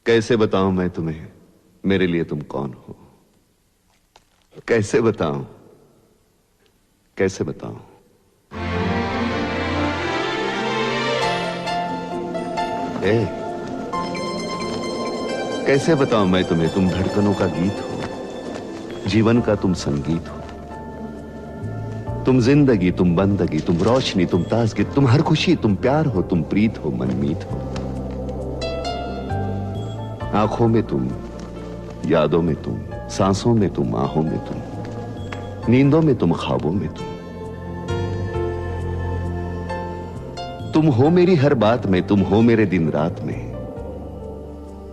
कैसे बताऊं मैं तुम्हें मेरे लिए तुम कौन हो? कैसे बताऊं, कैसे बताऊं? कैसे बताऊं मैं तुम्हें? तुम धड़कनों का गीत हो, जीवन का तुम संगीत हो, तुम जिंदगी, तुम बंदगी, तुम रोशनी, तुम ताजगी, तुम हर खुशी, तुम प्यार हो, तुम प्रीत हो, मनमीत हो। आंखों में तुम, यादों में तुम, सांसों में तुम, आहों में तुम, नींदों में तुम, ख्वाबों में तुम हो मेरी हर बात में, तुम हो मेरे दिन रात में,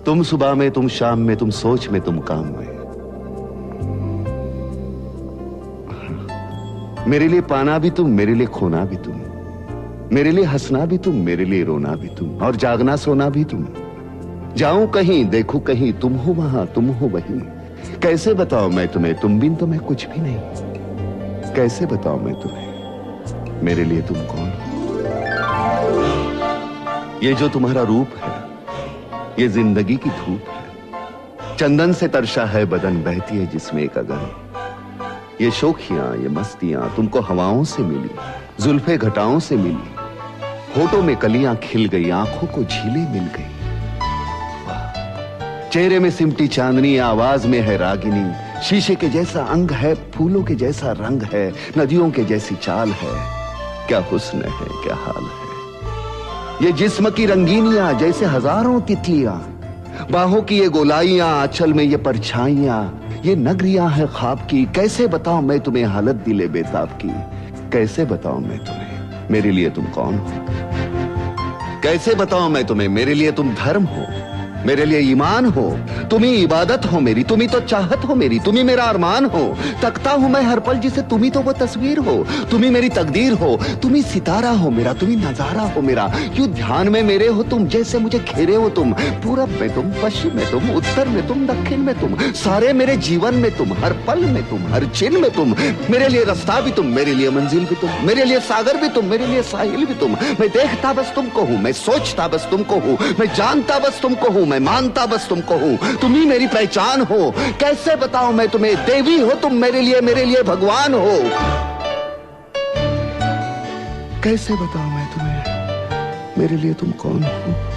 तुम सुबह में, तुम शाम में, तुम सोच में, तुम काम में। मेरे लिए पाना भी तुम, मेरे लिए खोना भी तुम, मेरे लिए हंसना भी तुम, मेरे लिए रोना भी तुम, और जागना सोना भी तुम। जाऊं कहीं, देखूं कहीं, तुम हो वहां, तुम हो वहीं। कैसे बताऊं मैं तुम्हें, तुम बिन तो मैं कुछ भी नहीं। कैसे बताऊं मैं तुम्हें मेरे लिए तुम कौन हो? ये जो तुम्हारा रूप है, ये जिंदगी की धूप है, चंदन से तरशा है बदन, बहती है जिसमें एक अगन। ये शोखियां, ये मस्तियां तुमको हवाओं से मिली, जुल्फे घटाओं से मिली, होठों में कलियां खिल गई, आंखों को झीलें मिल गई। चेहरे में सिमटी चांदनी, आवाज में है रागिनी, शीशे के जैसा अंग है, फूलों के जैसा रंग है, नदियों के जैसी चाल है। क्या हुस्न है, क्या हाल है। ये जिस्म की रंगीनियां जैसे हजारों तितलियां, बाहों की ये गोलाइयां, आंचल में ये परछाइयां, ये नगरियां है ख्वाब की। कैसे बताऊं मैं तुम्हें हालत दिले बेताब की? कैसे बताऊं मैं तुम्हें मेरे लिए तुम कौन हो? कैसे बताऊं मैं तुम्हें मेरे लिए तुम धर्म हो, मेरे लिए ईमान हो, तुम ही इबादत हो मेरी, तुम ही तो चाहत हो मेरी, तुम ही मेरा अरमान हो। तकता हूं मैं हर पल जिसे, तुम ही तो वो तस्वीर हो, तुम ही मेरी तकदीर हो, तुम ही सितारा हो मेरा, तुम ही नजारा हो मेरा। यूं ध्यान में मेरे हो तुम, जैसे मुझे घेरे हो तुम। पूरब में तुम, पश्चिम में तुम, उत्तर में तुम, दक्षिण में तुम, सारे मेरे जीवन में तुम, हर पल में तुम, हर चिन्ह में तुम। मेरे लिए रास्ता भी तुम, मेरे लिए मंजिल भी तुम, मेरे लिए सागर भी तुम, मेरे लिए साहिल भी तुम। मैं देखता बस तुमको हूं, मैं सोचता बस तुमको हूं, मैं जानता बस तुमको हूं, मैं मानता बस तुमको हूं। तुम ही मेरी पहचान हो। कैसे बताऊं मैं तुम्हें, देवी हो तुम मेरे लिए भगवान हो। कैसे बताऊं मैं तुम्हें मेरे लिए तुम कौन हो?